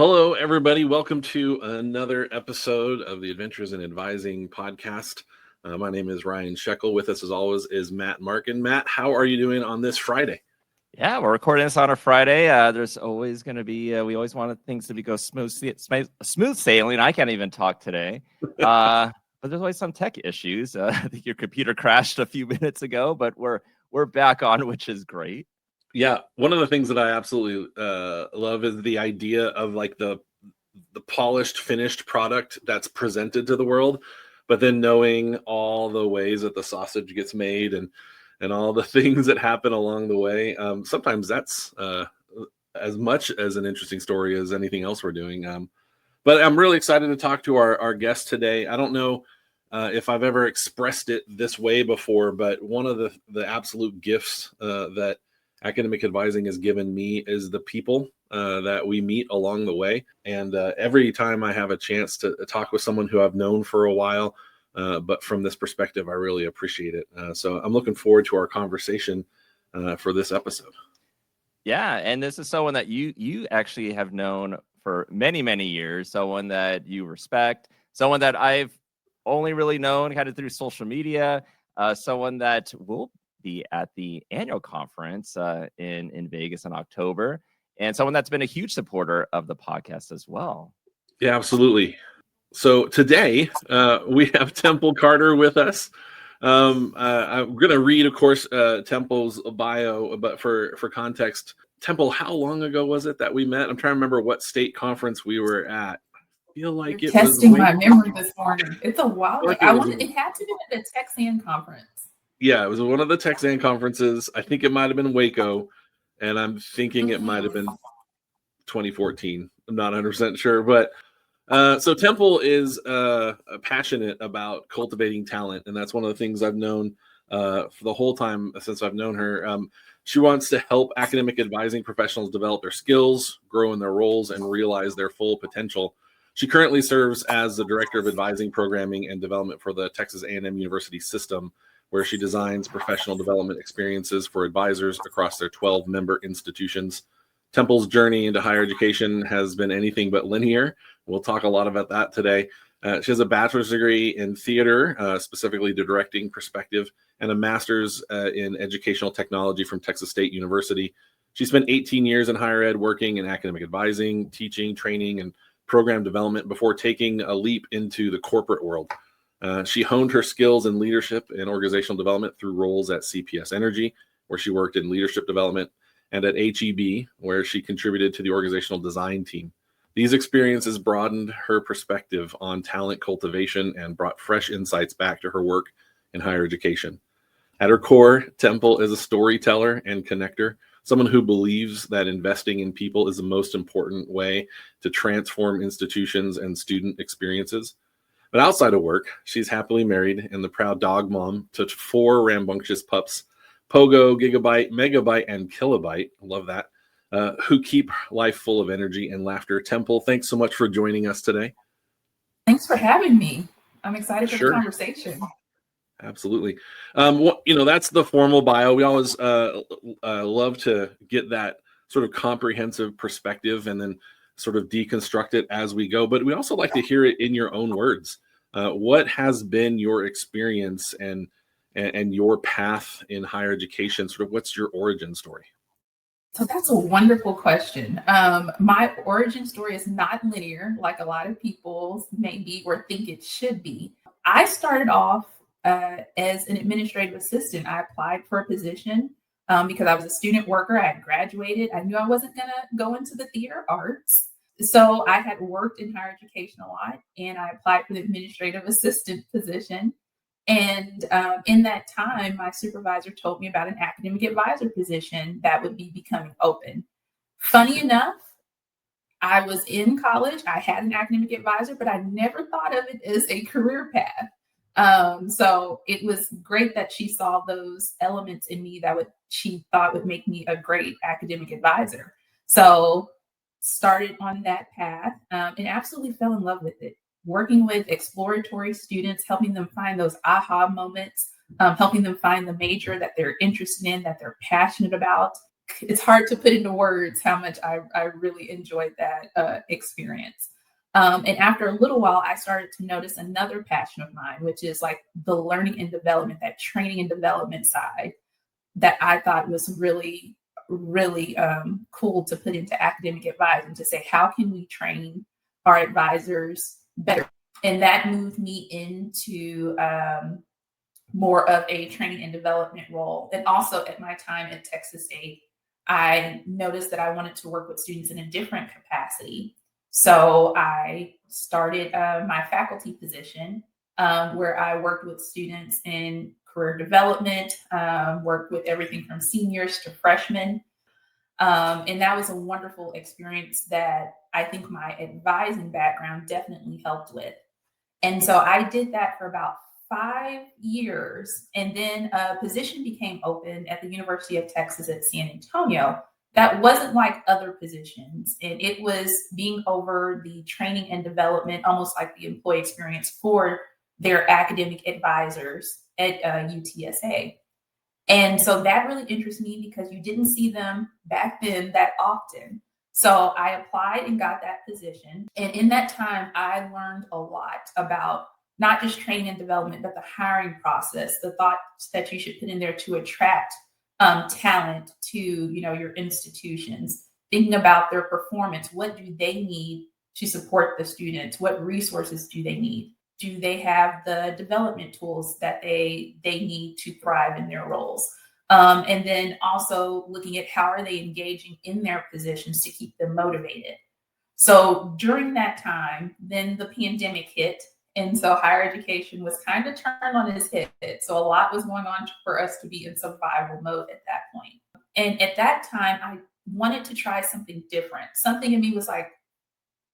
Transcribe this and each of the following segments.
hello, everybody. Welcome to another episode of the Adventures in Advising podcast. My name is Ryan Scheckel. With us, as always, is Matt Markin. Matt, how are you doing on this Friday? Yeah, we're recording this on a Friday. There's always going to be, we always wanted things to go smooth sailing. I can't even talk today. But there's always some tech issues. I think your computer crashed a few minutes ago, but we're back on, which is great. Yeah, one of the things that I absolutely love is the idea of like the polished, finished product that's presented to the world, but then knowing all the ways that the sausage gets made and all the things that happen along the way. Sometimes that's as much as an interesting story as anything else we're doing. But I'm really excited to talk to our guest today. I don't know if I've ever expressed it this way before, but one of the absolute gifts that academic advising has given me is the people that we meet along the way. And every time I have a chance to talk with someone who I've known for a while, but from this perspective, I really appreciate it. So I'm looking forward to our conversation for this episode. Yeah, and this is someone that you actually have known for many, many years, someone that you respect, someone that I've only really known kind of through social media, someone that will be at the annual conference in Vegas in October, and someone that's been a huge supporter of the podcast as well. Yeah, absolutely. So today we have Temple Carter with us. I'm going to read, of course, Temple's bio, but for context, Temple, how long ago was it that we met? I'm trying to remember what state conference we were at. I feel like You're testing my memory this morning. It's a while. It had to be at the Texas A&M conference. Yeah, it was one of the Texas A&M conferences. I think it might have been Waco, and I'm thinking it might have been 2014. I'm not 100% sure, but so Temple is passionate about cultivating talent, and that's one of the things I've known for the whole time since I've known her. She wants to help academic advising professionals develop their skills, grow in their roles, and realize their full potential. She currently serves as the Director of Advising, Programming, and Development for the Texas A&M University System, where she designs professional development experiences for advisors across their 12-member institutions. Temple's journey into higher education has been anything but linear. We'll talk a lot about that today. She has a bachelor's degree in theater, specifically the directing perspective, and a master's in educational technology from Texas State University. She spent 18 years in higher ed working in academic advising, teaching, training, and program development before taking a leap into the corporate world. She honed her skills in leadership and organizational development through roles at CPS Energy, where she worked in leadership development, and at HEB, where she contributed to the organizational design team. These experiences broadened her perspective on talent cultivation and brought fresh insights back to her work in higher education. At her core, Temple is a storyteller and connector, someone who believes that investing in people is the most important way to transform institutions and student experiences. But outside of work, she's happily married and the proud dog mom to 4 rambunctious pups, Pogo, Gigabyte, Megabyte, and Kilobyte. I love that. Who keep life full of energy and laughter. Temple, thanks so much for joining us today. Thanks for having me. I'm excited for the conversation. Absolutely. That's the formal bio. We always love to get that sort of comprehensive perspective and then sort of deconstruct it as we go. But we also like to hear it in your own words. What has been your experience and your path in higher education? Sort of what's your origin story? So that's a wonderful question. My origin story is not linear, like a lot of people maybe or think it should be. I started off as an administrative assistant. I applied for a position because I was a student worker. I had graduated. I knew I wasn't going to go into the theater arts. So I had worked in higher education a lot, and I applied for the administrative assistant position. And in that time, my supervisor told me about an academic advisor position that would be becoming open. Funny enough, I was in college. I had an academic advisor, but I never thought of it as a career path. So it was great that she saw those elements in me that she thought would make me a great academic advisor. So started on that path and absolutely fell in love with it. Working with exploratory students, helping them find those aha moments, helping them find the major that they're interested in, that they're passionate about, it's hard to put into words how much I really enjoyed that experience. And after a little while, I started to notice another passion of mine, which is like the learning and development, that training and development side that I thought was really, really cool to put into academic advising, to say, how can we train our advisors better? And that moved me into more of a training and development role. And also at my time at Texas A, I noticed that I wanted to work with students in a different capacity. So I started my faculty position where I worked with students in career development, worked with everything from seniors to freshmen. And that was a wonderful experience that I think my advising background definitely helped with. And so I did that for about 5 years. And then a position became open at the University of Texas at San Antonio that wasn't like other positions. And it was being over the training and development, almost like the employee experience for their academic advisors at UTSA. And so that really interests me because you didn't see them back then that often. So I applied and got that position. And in that time, I learned a lot about not just training and development, but the hiring process, the thoughts that you should put in there to attract talent to, your institutions, thinking about their performance. What do they need to support the students? What resources do they need? Do they have the development tools that they need to thrive in their roles? And then also looking at how are they engaging in their positions to keep them motivated. So during that time, then the pandemic hit. And so higher education was kind of turned on its head. So a lot was going on for us to be in survival mode at that point. And at that time, I wanted to try something different. Something in me was like,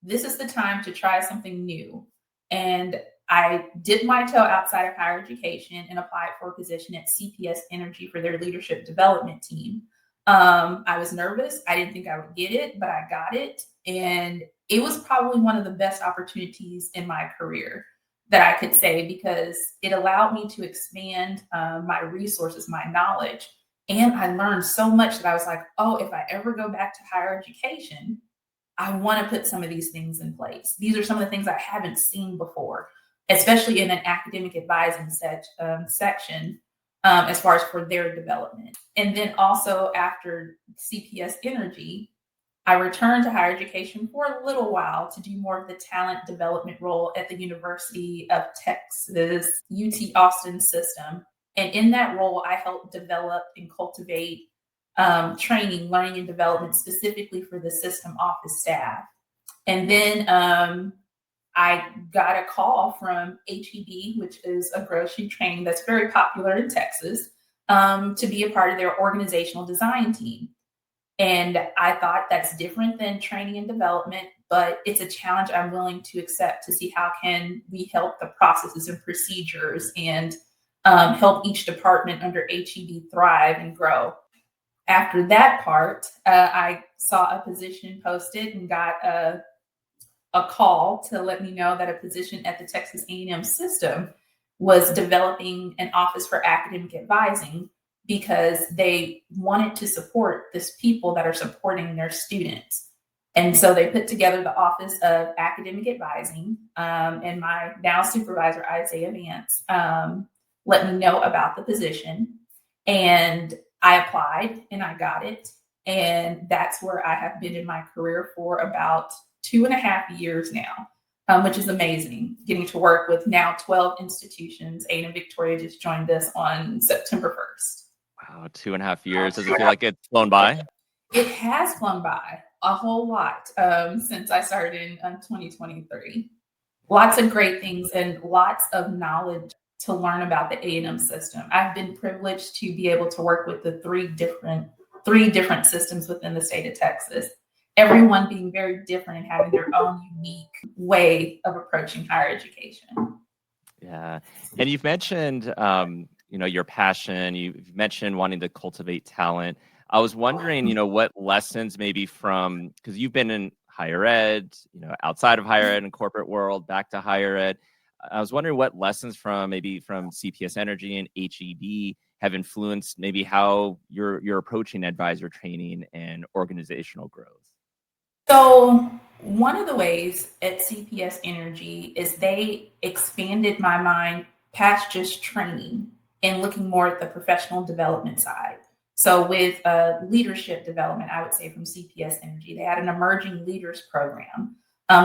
this is the time to try something new. And I dipped my toe outside of higher education and applied for a position at CPS Energy for their leadership development team. I was nervous. I didn't think I would get it, but I got it. And it was probably one of the best opportunities in my career that I could say, because it allowed me to expand my resources, my knowledge. And I learned so much that I was like, oh, if I ever go back to higher education, I want to put some of these things in place. These are some of the things I haven't seen before, especially in an academic advising section as far as for their development. And then also after CPS Energy, I returned to higher education for a little while to do more of the talent development role at the University of Texas, UT Austin system. And in that role, I helped develop and cultivate training, learning, and development specifically for the system office staff. And then I got a call from HEB, which is a grocery training that's very popular in Texas, to be a part of their organizational design team. And I thought that's different than training and development, but it's a challenge I'm willing to accept to see how can we help the processes and procedures and help each department under HEB thrive and grow. After that part, I saw a position posted and got a call to let me know that a position at the Texas A&M system was developing an office for academic advising, because they wanted to support this people that are supporting their students. And so they put together the Office of Academic Advising, and my now supervisor, Isaiah Vance, let me know about the position. And I applied and I got it. And that's where I have been in my career for about 2.5 years now, which is amazing. Getting to work with now 12 institutions. A&M Victoria just joined us on September 1st. Wow, 2.5 years. Does it feel like it's flown by? It has flown by a whole lot since I started in 2023. Lots of great things and lots of knowledge to learn about the A&M system. I've been privileged to be able to work with the three different systems within the state of Texas, everyone being very different and having their own unique way of approaching higher education. Yeah. And you've mentioned your passion. You've mentioned wanting to cultivate talent. I was wondering, what lessons maybe from, because you've been in higher ed, outside of higher ed and corporate world, back to higher ed. I was wondering what lessons from CPS Energy and HEB have influenced maybe how you're approaching advisor training and organizational growth? So one of the ways at CPS Energy is they expanded my mind past just training and looking more at the professional development side. So with leadership development, I would say from CPS Energy, they had an emerging leaders program,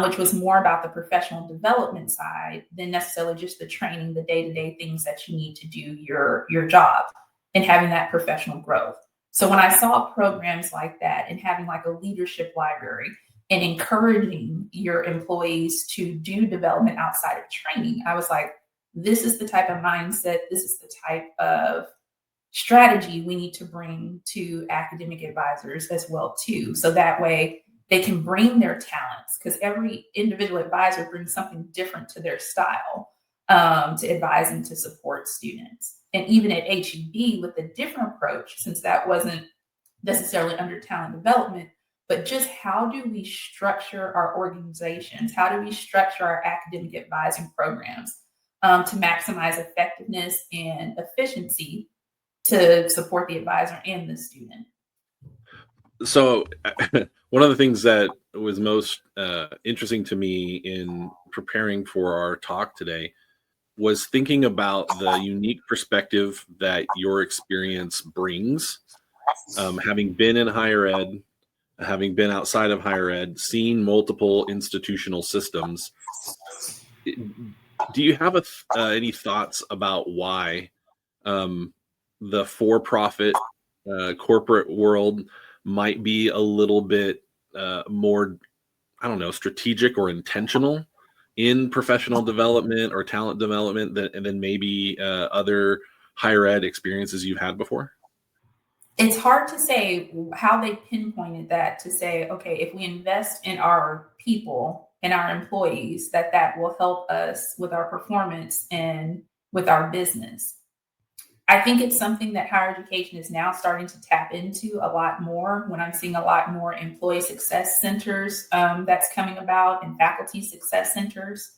which was more about the professional development side than necessarily just the training, the day-to-day things that you need to do your job and having that professional growth. So when I saw programs like that and having like a leadership library and encouraging your employees to do development outside of training, I was like, this is the type of mindset, this is the type of strategy we need to bring to academic advisors as well too. So that way they can bring their talents, because every individual advisor brings something different to their style to advise and to support students. And even at HEB with a different approach, since that wasn't necessarily under talent development, but just how do we structure our organizations? How do we structure our academic advising programs to maximize effectiveness and efficiency to support the advisor and the student? So one of the things that was most interesting to me in preparing for our talk today was thinking about the unique perspective that your experience brings, having been in higher ed, having been outside of higher ed, seeing multiple institutional systems. Do you have any thoughts about why the for-profit corporate world might be a little bit more, I don't know, strategic or intentional in professional development or talent development and then maybe other higher ed experiences you've had before? It's hard to say how they pinpointed that to say, okay, if we invest in our people and our employees, that will help us with our performance and with our business. I think it's something that higher education is now starting to tap into a lot more, when I'm seeing a lot more employee success centers that's coming about and faculty success centers.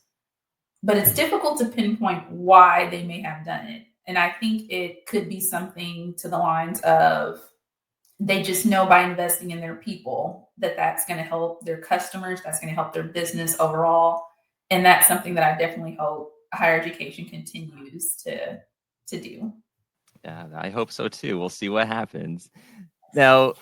But it's difficult to pinpoint why they may have done it. And I think it could be something to the lines of they just know by investing in their people that that's going to help their customers, that's going to help their business overall. And that's something that I definitely hope higher education continues to do. Yeah, I hope so too. We'll see what happens. Now,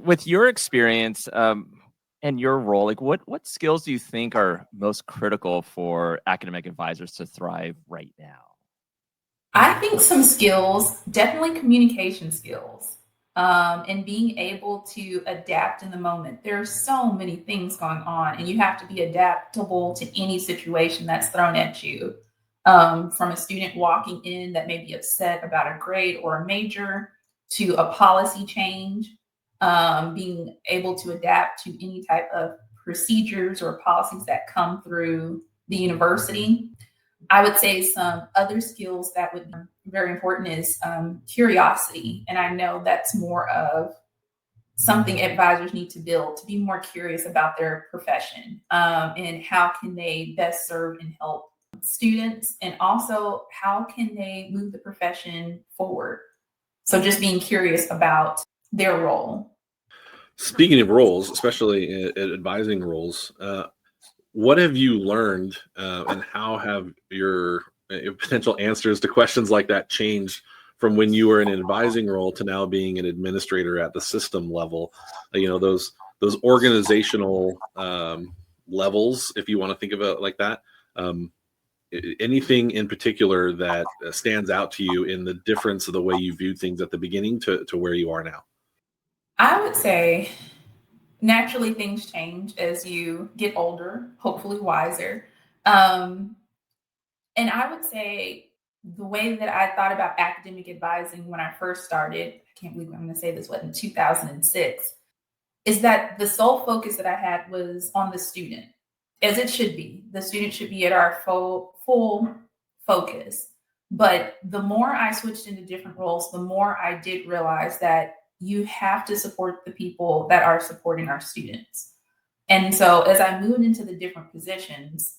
with your experience and your role, like what skills do you think are most critical for academic advisors to thrive right now? I think some skills, definitely communication skills, and being able to adapt in the moment. There are so many things going on, and you have to be adaptable to any situation that's thrown at you. From a student walking in that may be upset about a grade or a major, to a policy change, being able to adapt to any type of procedures or policies that come through the university. I would say some other skills that would be very important is curiosity. And I know that's more of something advisors need to build, to be more curious about their profession and how can they best serve and help students, and also how can they move the profession forward. So just being curious about their role. Speaking of roles, especially at advising roles, what have you learned and how have your potential answers to questions like that changed from when you were in an advising role to now being an administrator at the system level? Those organizational levels, if you want to think of it like that. Anything in particular that stands out to you in the difference of the way you viewed things at the beginning to where you are now? I would say naturally things change as you get older, hopefully wiser. And I would say the way that I thought about academic advising when I first started, I can't believe I'm going to say this, in 2006, is that the sole focus that I had was on the student, as it should be. The student should be at our full focus. But the more I switched into different roles, the more I did realize that you have to support the people that are supporting our students. And so as I moved into the different positions,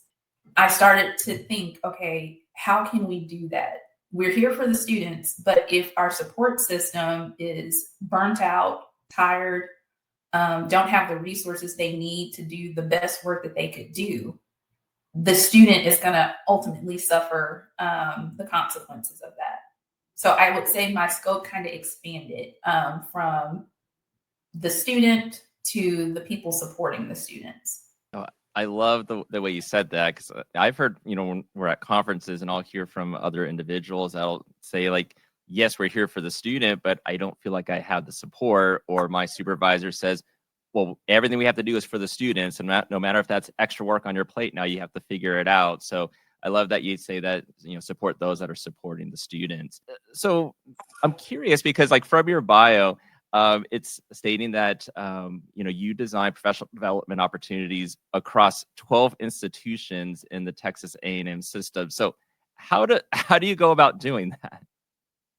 I started to think, okay, how can we do that? we're here for the students, but if our support system is burnt out, tired, don't have the resources they need to do the best work that they could do, the student is going to ultimately suffer the consequences of that. So I would say my scope kind of expanded from the student to the people supporting the students. I love the way you said that, because I've heard, when we're at conferences and I'll hear from other individuals that'll say like, yes, we're here for the student, but I don't feel like I have the support, or my supervisor says, well, everything we have to do is for the students, and no matter if that's extra work on your plate, now you have to figure it out. So I love that you say that, support those that are supporting the students. So I'm curious, because like from your bio, it's stating that you design professional development opportunities across 12 institutions in the Texas A&M system. So how do you go about doing that?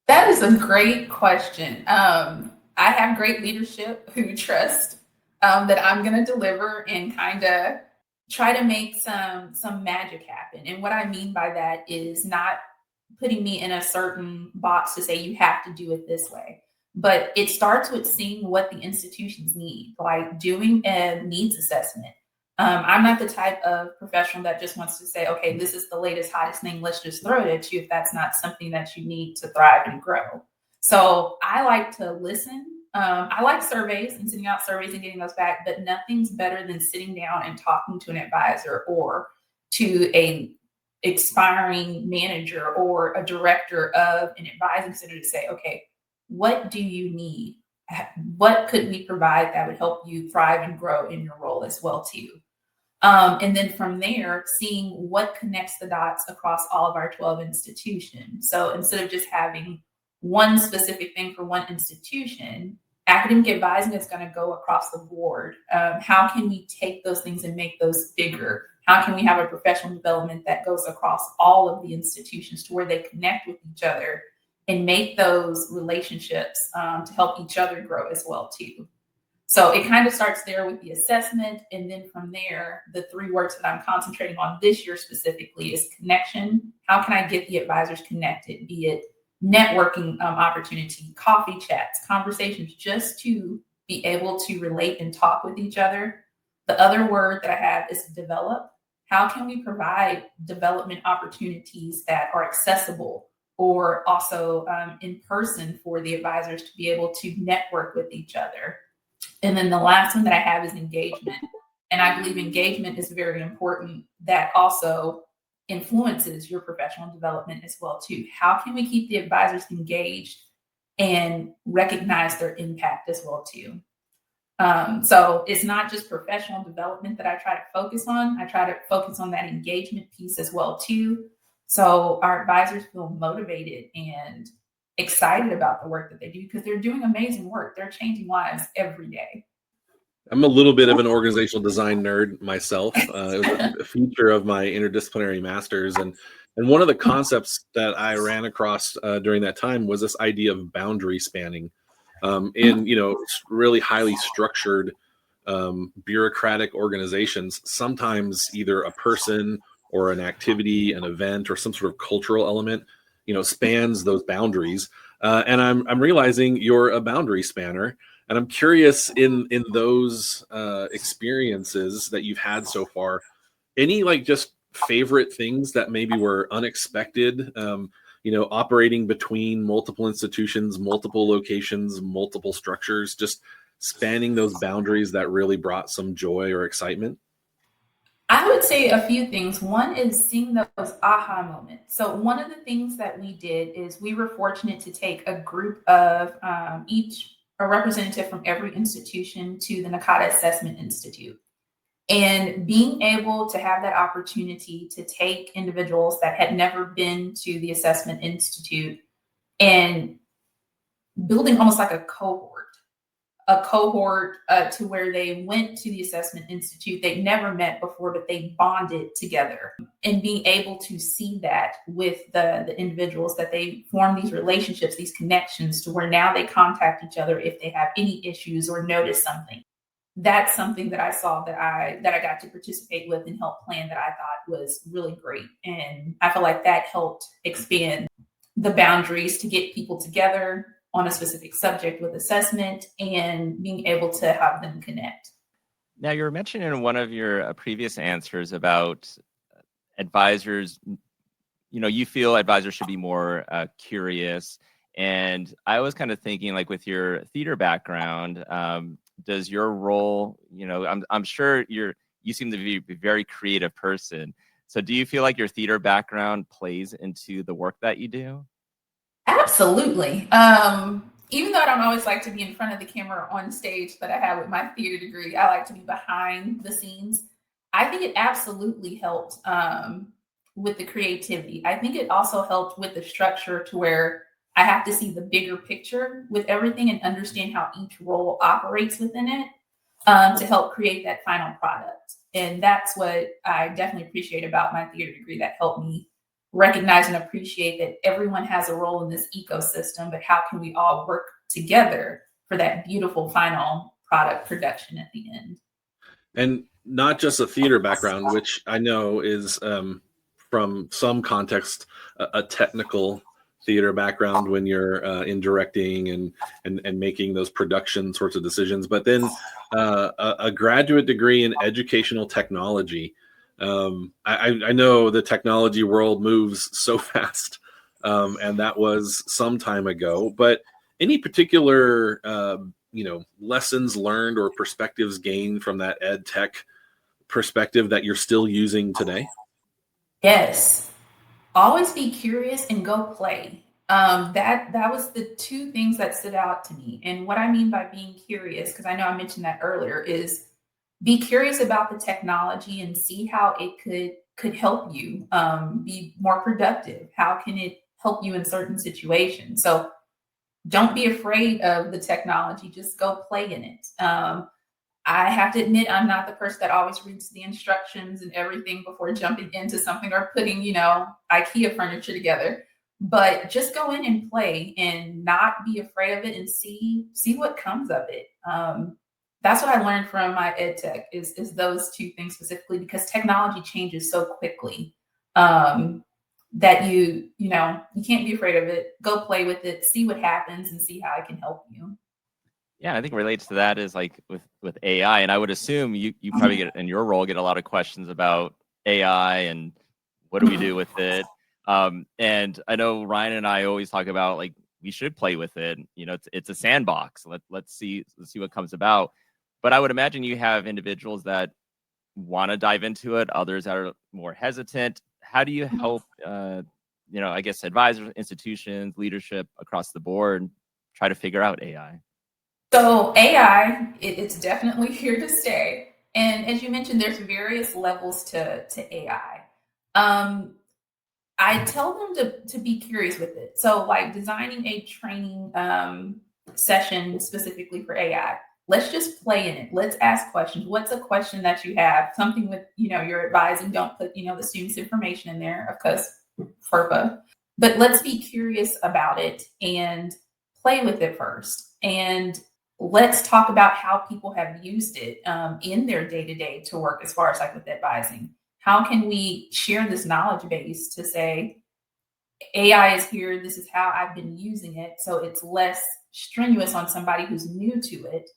That is a great question. I have great leadership who trust that I'm going to deliver and kind of try to make some magic happen. And what I mean by that is not putting me in a certain box to say you have to do it this way. But it starts with seeing what the institutions need, like doing a needs assessment. I'm not the type of professional that just wants to say, okay, this is the latest, hottest thing, let's just throw it at you if that's not something that you need to thrive and grow. So I like to listen. I like surveys and sending out surveys and getting those back, but nothing's better than sitting down and talking to an advisor or to a expiring manager or a director of an advising center to say, okay, what do you need? What could we provide that would help you thrive and grow in your role as well too? And then from there, seeing what connects the dots across all of our 12 institutions. So instead of just having one specific thing for one institution, academic advising is going to go across the board. How can we take those things and make those bigger? How can we have a professional development that goes across all of the institutions to where they connect with each other and make those relationships to help each other grow as well too. So it kind of starts there with the assessment. And then from there, the 3 words that I'm concentrating on this year specifically is connection. How can I get the advisors connected? Be it networking opportunity, coffee chats, conversations, just to be able to relate and talk with each other. The other word that I have is develop. How can we provide development opportunities that are accessible or also in person for the advisors to be able to network with each other? And then the last one that I have is engagement. And I believe engagement is very important. That also influences your professional development as well too. How can we keep the advisors engaged and recognize their impact as well too? So it's not just professional development that I try to focus on. I try to focus on that engagement piece as well too. So our advisors feel motivated and excited about the work that they do because they're doing amazing work. They're changing lives every day. I'm a little bit of an organizational design nerd myself. It was a feature of my interdisciplinary master's, and one of the concepts that I ran across during that time was this idea of boundary spanning. In really highly structured bureaucratic organizations, sometimes either a person or an activity, an event, or some sort of cultural element, spans those boundaries. And I'm realizing you're a boundary spanner. And I'm curious in those experiences that you've had so far, any just favorite things that maybe were unexpected, operating between multiple institutions, multiple locations, multiple structures, just spanning those boundaries that really brought some joy or excitement? I would say a few things. One is seeing those aha moments. So one of the things that we did is we were fortunate to take a group of a representative from every institution to the NACADA Assessment Institute. And being able to have that opportunity to take individuals that had never been to the Assessment Institute and building almost like a cohort to where they went to the Assessment Institute. They'd never met before, but they bonded together. And being able to see that with the individuals, that they form these relationships, these connections to where now they contact each other if they have any issues or notice something. That's something that I saw that I got to participate with and help plan that I thought was really great. And I feel like that helped expand the boundaries to get people together on a specific subject with assessment and being able to have them connect. Now, you were mentioning in one of your previous answers about advisors, you feel advisors should be more curious. And I was kind of thinking, like, with your theater background, does your role, I'm sure you seem to be a very creative person. So do you feel like your theater background plays into the work that you do? Absolutely. Even though I don't always like to be in front of the camera on stage, but I have with my theater degree, I like to be behind the scenes. I think it absolutely helped with the creativity. I think it also helped with the structure to where I have to see the bigger picture with everything and understand how each role operates within it to help create that final product. And that's what I definitely appreciate about my theater degree, that helped me recognize and appreciate that everyone has a role in this ecosystem, but how can we all work together for that beautiful final product production at the end? And not just a theater background, which I know is from some context a technical theater background when you're in directing and making those production sorts of decisions, but then a graduate degree in educational technology. I know the technology world moves so fast, and that was some time ago. But any particular lessons learned or perspectives gained from that ed tech perspective that you're still using today? Yes. Always be curious and go play. That was the two things that stood out to me. And what I mean by being curious, because I know I mentioned that earlier, is be curious about the technology and see how it could help you be more productive. How can it help you in certain situations? So don't be afraid of the technology. Just go play in it. I have to admit, I'm not the person that always reads the instructions and everything before jumping into something or putting, IKEA furniture together. But just go in and play and not be afraid of it and see what comes of it. That's what I learned from my ed tech is those two things specifically, because technology changes so quickly that you can't be afraid of it. Go play with it, see what happens, and see how it can help you. Yeah, I think relates to that is like with AI, and I would assume you probably get in your role get a lot of questions about AI and what do we do with it. And I know Ryan and I always talk about, like, we should play with it. It's a sandbox. Let's see what comes about. But I would imagine you have individuals that want to dive into it, others that are more hesitant. How do you help, I guess, advisors, institutions, leadership across the board try to figure out AI? So AI, it's definitely here to stay. And as you mentioned, there's various levels to AI. I tell them to be curious with it. So, like, designing a training session specifically for AI, let's just play in it. Let's ask questions. What's a question that you have? Something with, you're advising, don't put, the student's information in there, of course, FERPA. But let's be curious about it and play with it first. And let's talk about how people have used it in their day-to-day to work as far as like with advising. How can we share this knowledge base to say, AI is here, this is how I've been using it, so it's less strenuous on somebody who's new to it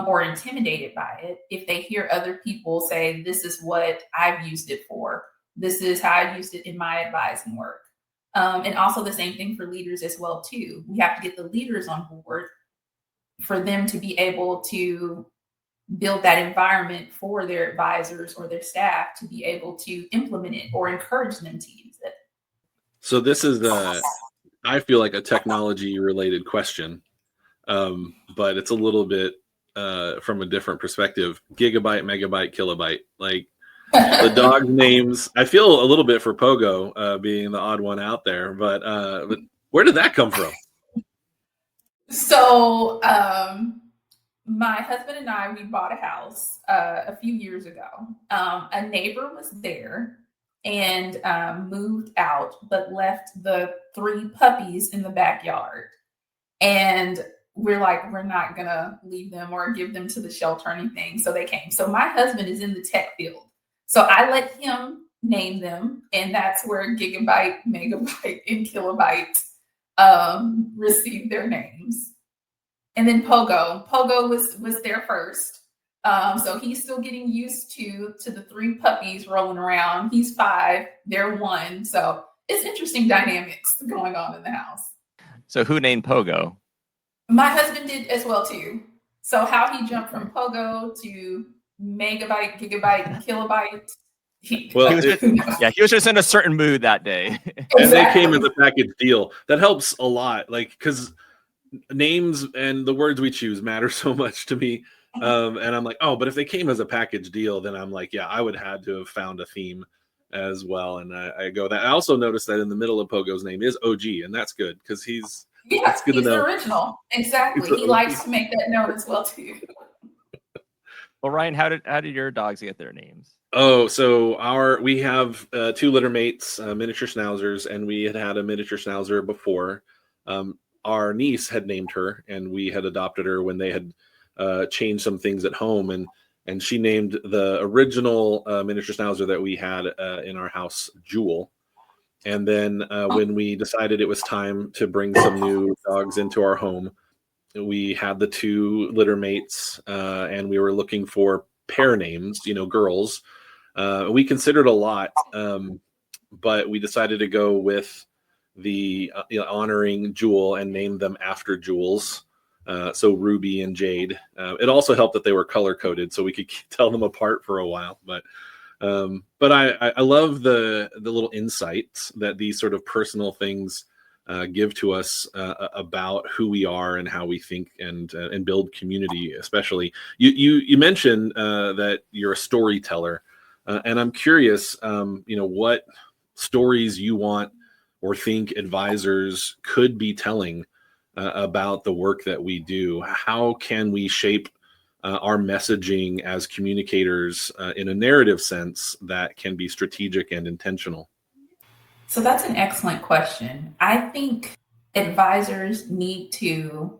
or intimidated by it if they hear other people say, this is what I've used it for. This is how I used it in my advising work. And also the same thing for leaders as well, too. We have to get the leaders on board for them to be able to build that environment for their advisors or their staff to be able to implement it or encourage them to use it. So this is I feel like a technology related question, but it's a little bit from a different perspective. Gigabyte, megabyte, kilobyte, like the dog names. I feel a little bit for Pogo being the odd one out there, but where did that come from? So my husband and I, we bought a house a few years ago. A neighbor was there and moved out, but left the 3 puppies in the backyard. And we're like, we're not going to leave them or give them to the shelter or anything. So they came. So my husband is in the tech field. So I let him name them. And that's where gigabyte, megabyte, and kilobyte received their names. And then Pogo was there first. So he's still getting used to the 3 puppies rolling around. He's 5, they're 1. So it's interesting dynamics going on in the house. So who named Pogo? My husband did as well too. So how he jumped from Pogo to megabyte, gigabyte, and kilobyte. He was just in a certain mood that day. And they came as a package deal. That helps a lot, like, because names and the words we choose matter so much to me. And I'm like, oh, but if they came as a package deal, then I'm like, yeah, I would have to have found a theme as well. And I go that. I also noticed that in the middle of Pogo's name is OG, and that's good because he's good to know. Original. Exactly. He likes to make that known as well too. Well, Ryan, how did your dogs get their names? Oh, so we have 2 litter mates, miniature schnauzers, and we had a miniature schnauzer before. Our niece had named her, and we had adopted her when they had changed some things at home, and she named the original miniature schnauzer that we had in our house Jewel. And then when we decided it was time to bring some new dogs into our home, we had the 2 litter mates, and we were looking for pair names, girls. We considered a lot, but we decided to go with the honoring Jewel and name them after jewels. So Ruby and Jade. It also helped that they were color coded, so we could tell them apart for a while. But I love the little insights that these sort of personal things give to us about who we are and how we think and build community. Especially, you mentioned that you're a storyteller, and I'm curious, what stories you want or think advisors could be telling about the work that we do. How can we shape our messaging as communicators in a narrative sense that can be strategic and intentional? So that's an excellent question. I think advisors need to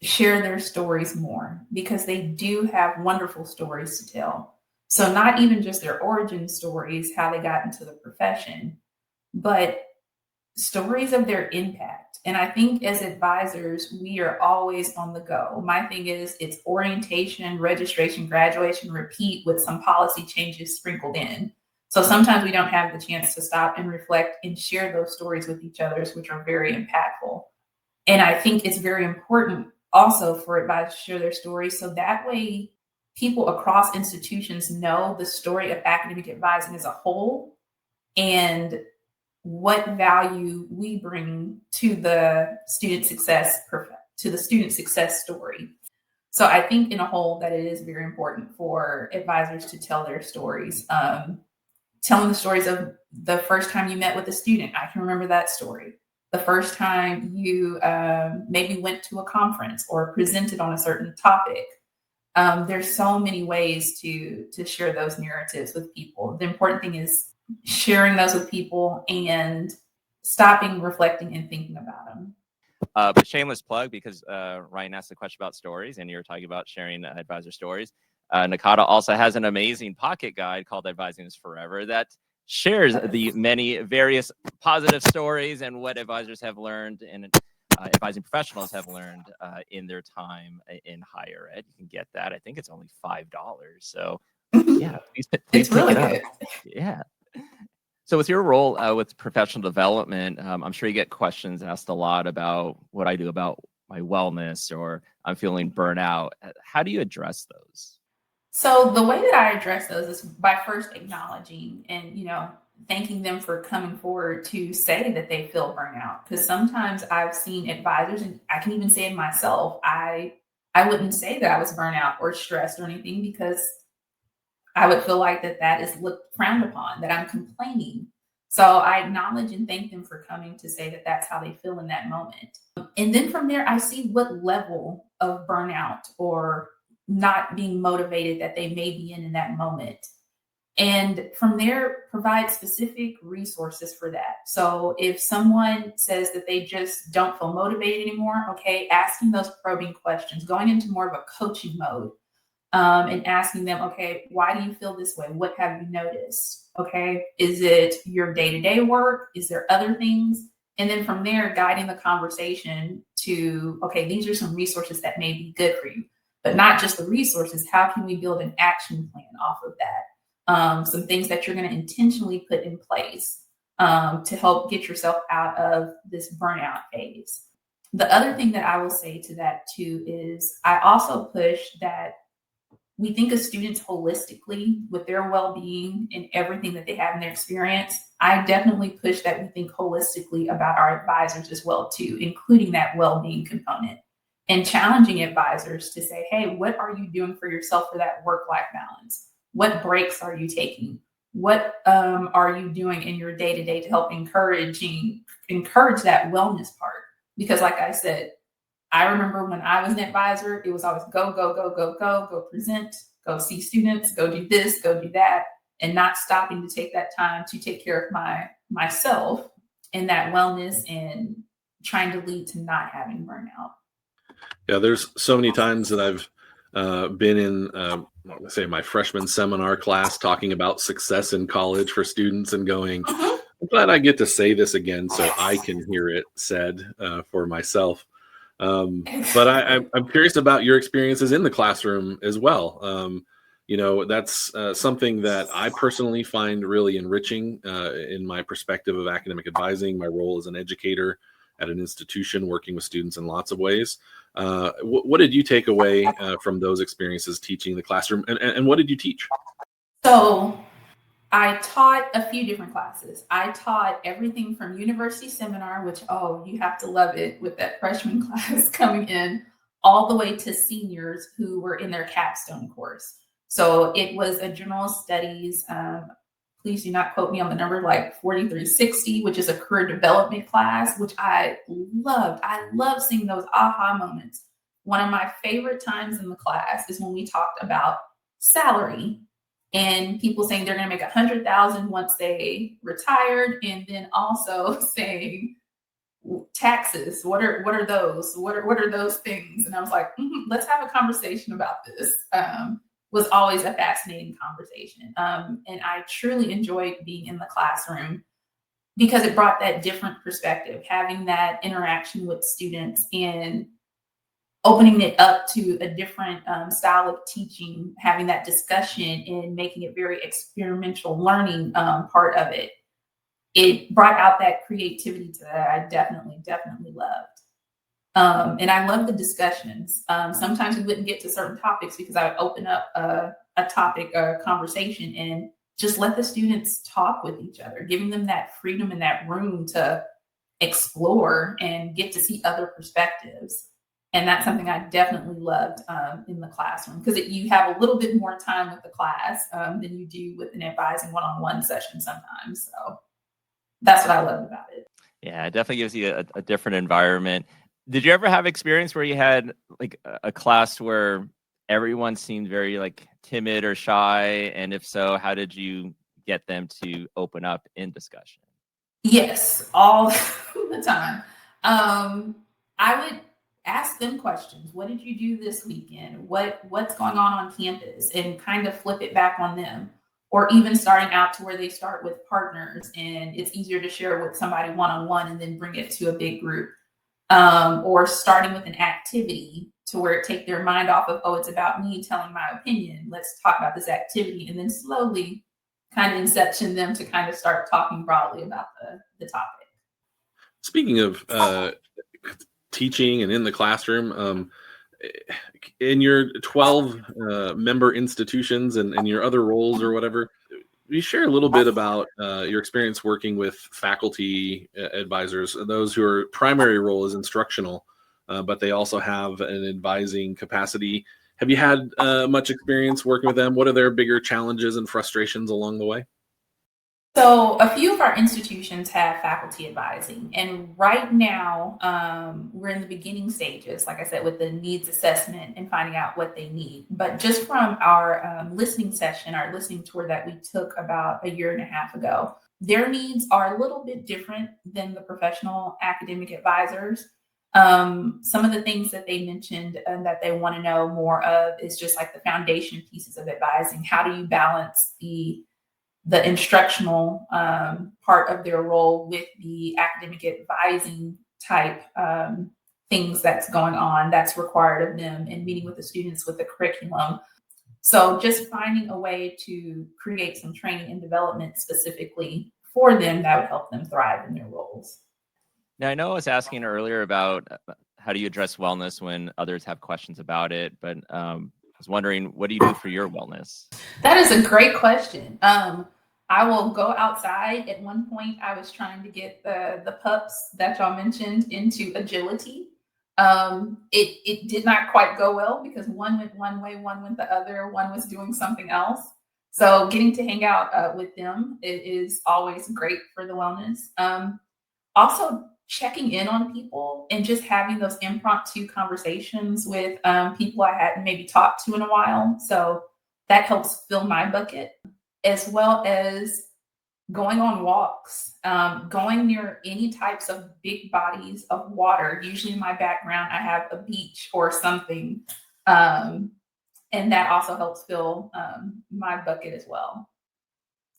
share their stories more because they do have wonderful stories to tell. So not even just their origin stories, how they got into the profession, but stories of their impact. And I think as advisors, we are always on the go. My thing is it's orientation, registration, graduation, repeat with some policy changes sprinkled in. So sometimes we don't have the chance to stop and reflect and share those stories with each other, which are very impactful. And I think it's very important also for advisors to share their stories. So that way people across institutions know the story of academic advising as a whole and what value we bring to the student success story. So I think in a whole that it is very important for advisors to tell their stories. Telling the stories of the first time you met with a student. I can remember that story. The first time you maybe went to a conference or presented on a certain topic. There's so many ways to share those narratives with people. The important thing is sharing those with people and stopping, reflecting, and thinking about them. But shameless plug, because Ryan asked the question about stories and you were talking about sharing advisor stories. Nakata also has an amazing pocket guide called Advising is Forever that shares the many various positive stories and what advisors have learned and advising professionals have learned in their time in higher ed. You can get that. I think it's only $5. So yeah, please it's really good. Yeah. So with your role with professional development, I'm sure you get questions asked a lot about what I do about my wellness or I'm feeling burnout. How do you address those? So the way that I address those is by first acknowledging and, thanking them for coming forward to say that they feel burnout. Because sometimes I've seen advisors, and I can even say it myself, I wouldn't say that I was burnout or stressed or anything because I would feel like that is frowned upon, that I'm complaining. So I acknowledge and thank them for coming to say that that's how they feel in that moment. And then from there, I see what level of burnout or not being motivated that they may be in that moment. And from there, provide specific resources for that. So if someone says that they just don't feel motivated anymore, okay, asking those probing questions, going into more of a coaching mode. And asking them, okay, why do you feel this way? What have you noticed? Okay, is it your day-to-day work? Is there other things? And then from there, guiding the conversation to, okay, these are some resources that may be good for you, but not just the resources. How can we build an action plan off of that? Some things that you're going to intentionally put in place to help get yourself out of this burnout phase. The other thing that I will say to that too is I also push that we think of students holistically with their well-being and everything that they have in their experience. I definitely push that we think holistically about our advisors as well too, including that well-being component, and challenging advisors to say, hey, what are you doing for yourself for that work-life balance? What breaks are you taking? What are you doing in your day-to-day to help encourage that wellness part? Because like I said, I remember when I was an advisor, it was always go, go, go, go, go, go present, go see students, go do this, go do that, and not stopping to take that time to take care of myself and that wellness and trying to lead to not having burnout. Yeah, there's so many times that I've been in, let's say, my freshman seminar class talking about success in college for students and going, I'm glad I get to say this again so I can hear it said for myself. But I'm curious about your experiences in the classroom as well. That's something that I personally find really enriching in my perspective of academic advising, my role as an educator at an institution working with students in lots of ways. What did you take away from those experiences teaching the classroom, and what did you teach? So I taught a few different classes. I taught everything from university seminar, which, you have to love it with that freshman class coming in, all the way to seniors who were in their capstone course. So it was a general studies, please do not quote me on the number, like 4360, which is a career development class, which I loved. I love seeing those aha moments. One of my favorite times in the class is when we talked about salary and people saying they're going to make 100,000 once they retired, and then also saying taxes. What are those? What are those things? And I was like, let's have a conversation about this. Was always a fascinating conversation. And I truly enjoyed being in the classroom because it brought that different perspective, having that interaction with students and opening it up to a different style of teaching, having that discussion and making it very experimental learning part of it. It brought out that creativity to that I definitely loved. And I love the discussions. Sometimes we wouldn't get to certain topics because I would open up a topic or a conversation and just let the students talk with each other, giving them that freedom and that room to explore and get to see other perspectives. And that's something I definitely loved in the classroom because you have a little bit more time with the class than you do with an advising one-on-one session sometimes. So that's what I loved about it. Yeah, it definitely gives you a different environment. Did you ever have experience where you had like a class where everyone seemed very like timid or shy? And if so, how did you get them to open up in discussion? Yes, all the time. I would ask them questions. What did you do this weekend? What's going on campus? And kind of flip it back on them. Or even starting out to where they start with partners and it's easier to share with somebody one-on-one and then bring it to a big group. Or starting with an activity to where it take their mind off of, it's about me telling my opinion. Let's talk about this activity. And then slowly kind of inception them to kind of start talking broadly about the topic. Speaking of teaching and in the classroom, in your 12 member institutions and your other roles or whatever, you share a little bit about your experience working with faculty advisors, those whose primary role is instructional, but they also have an advising capacity. Have you had much experience working with them? What are their bigger challenges and frustrations along the way? So a few of our institutions have faculty advising, and right now we're in the beginning stages, like I said, with the needs assessment and finding out what they need. But just from our listening session, our listening tour that we took about a year and a half ago, their needs are a little bit different than the professional academic advisors. Some of the things that they mentioned and that they want to know more of is just like the foundation pieces of advising. How do you balance the the instructional part of their role with the academic advising type things that's going on that's required of them, and meeting with the students with the curriculum. So just finding a way to create some training and development specifically for them that would help them thrive in their roles. Now, I know I was asking earlier about how do you address wellness when others have questions about it, but I was wondering, what do you do for your wellness? That is a great question. I will go outside. At one point, I was trying to get the pups that y'all mentioned into agility. It did not quite go well because one went one way, one went the other, one was doing something else. So getting to hang out with them is always great for the wellness. Also checking in on people and just having those impromptu conversations with people I hadn't maybe talked to in a while. So that helps fill my bucket, as well as going on walks, going near any types of big bodies of water. Usually in my background, I have a beach or something. And that also helps fill my bucket as well.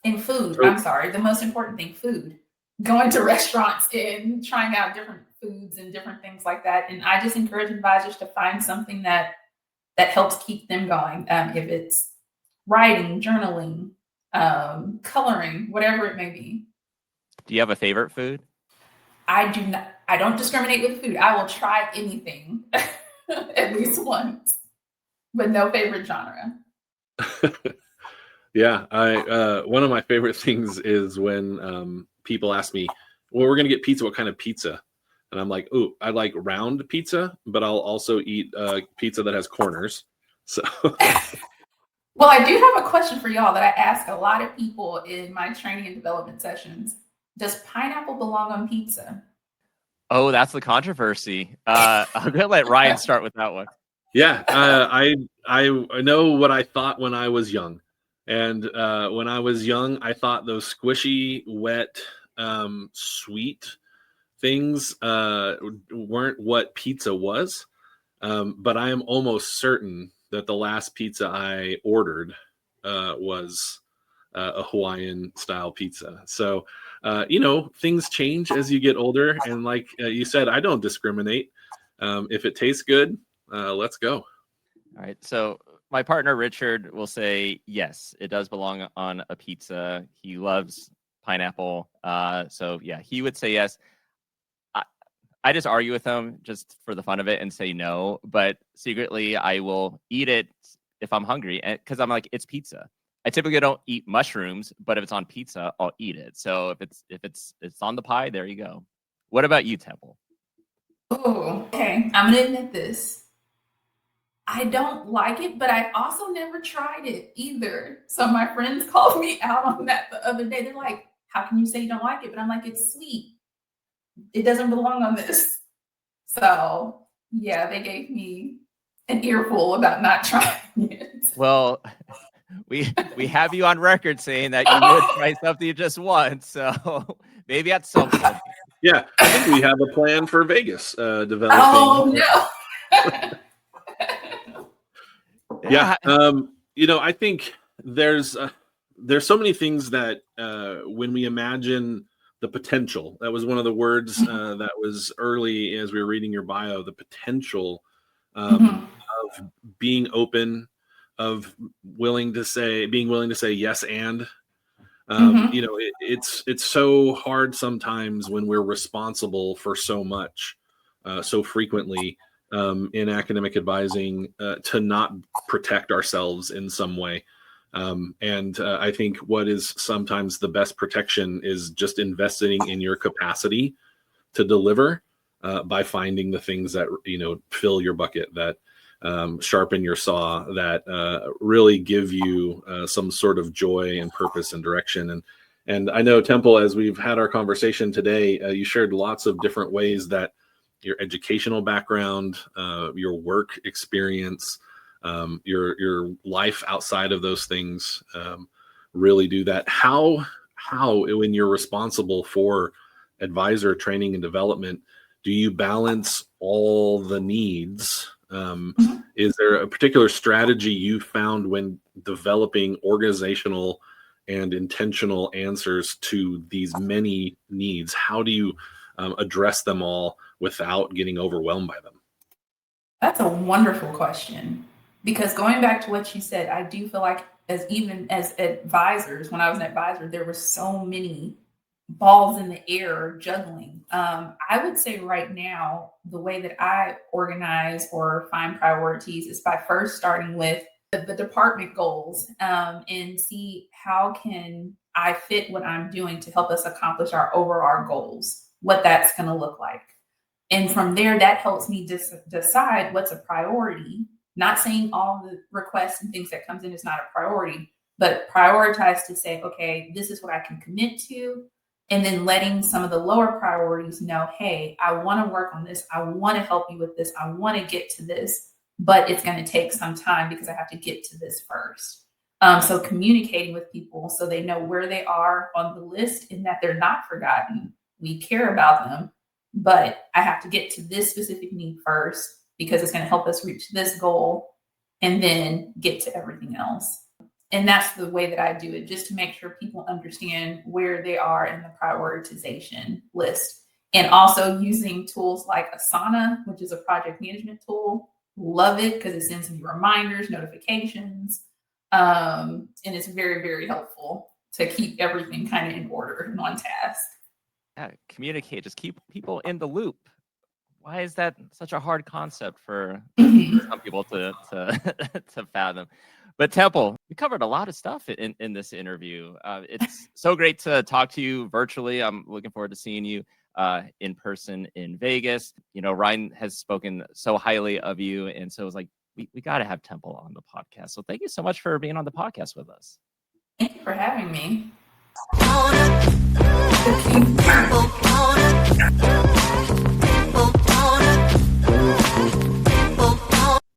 And food, I'm sorry, the most important thing, food. Going to restaurants and trying out different foods and different things like that. And I just encourage advisors to find something that helps keep them going. If it's writing, journaling, coloring, whatever it may be. Do you have a favorite food? I do not. I don't discriminate with food. I will try anything at least once, but no favorite genre. Yeah, one of my favorite things is when people ask me, well, we're going to get pizza. What kind of pizza? And I'm like, ooh, I like round pizza, but I'll also eat pizza that has corners. So, well, I do have a question for y'all that I ask a lot of people in my training and development sessions. Does pineapple belong on pizza? Oh, that's the controversy. I'm going to let Ryan start with that one. Yeah, I know what I thought when I was young. And when I was young, I thought those squishy, wet, sweet things weren't what pizza was. But I am almost certain that the last pizza I ordered was a Hawaiian style pizza. So, things change as you get older. And like you said, I don't discriminate. If it tastes good, let's go. All right. So my partner, Richard, will say, yes, it does belong on a pizza. He loves pineapple. So yeah, he would say yes. I just argue with him just for the fun of it and say no, but secretly I will eat it if I'm hungry, because I'm like, it's pizza. I typically don't eat mushrooms, but if it's on pizza, I'll eat it. So if it's on the pie, there you go. What about you, Temple? Oh, okay. I'm gonna admit this. I don't like it, but I also never tried it either. So my friends called me out on that the other day. They're like, how can you say you don't like it? But I'm like, it's sweet. It doesn't belong on this. So yeah, they gave me an earful about not trying it. Well, we have you on record saying that you would try something just once. So maybe at some point. Yeah, I think we have a plan for Vegas developing. Oh no. Yeah, I think there's so many things that when we imagine the potential, that was one of the words that was early as we were reading your bio, the potential of being open, of being willing to say yes and. It's so hard sometimes when we're responsible for so much, so frequently in academic advising to not protect ourselves in some way. And I think what is sometimes the best protection is just investing in your capacity to deliver by finding the things that, fill your bucket, that sharpen your saw, that really give you some sort of joy and purpose and direction. And I know, Temple, as we've had our conversation today, you shared lots of different ways that your educational background, your work experience, your life outside of those things really do that. How when you're responsible for advisor training and development, do you balance all the needs? Is there a particular strategy you found when developing organizational and intentional answers to these many needs? How do you address them all without getting overwhelmed by them? That's a wonderful question, because going back to what you said, I do feel like even as advisors, when I was an advisor, there were so many balls in the air juggling. I would say right now, the way that I organize or find priorities is by first starting with the department goals, and see how can I fit what I'm doing to help us accomplish our overall goals, what that's going to look like. And from there, that helps me decide what's a priority. Not saying all the requests and things that comes in is not a priority, but prioritize to say, okay, this is what I can commit to. And then letting some of the lower priorities know, hey, I want to work on this. I want to help you with this. I want to get to this, but it's going to take some time because I have to get to this first. So communicating with people so they know where they are on the list and that they're not forgotten. We care about them, but I have to get to this specific need first because it's going to help us reach this goal and then get to everything else. And that's the way that I do it, just to make sure people understand where they are in the prioritization list. And also using tools like Asana, which is a project management tool. Love it because it sends me reminders, notifications, and it's very, very helpful to keep everything kind of in order and on task. Yeah, communicate, just keep people in the loop. Why is that such a hard concept for some people to to fathom? But Temple, we covered a lot of stuff in this interview. It's so great to talk to you virtually. I'm looking forward to seeing you in person in Vegas. You know, Ryan has spoken so highly of you, and so it was like, we got to have Temple on the podcast. So thank you so much for being on the podcast with us. Thank you for having me.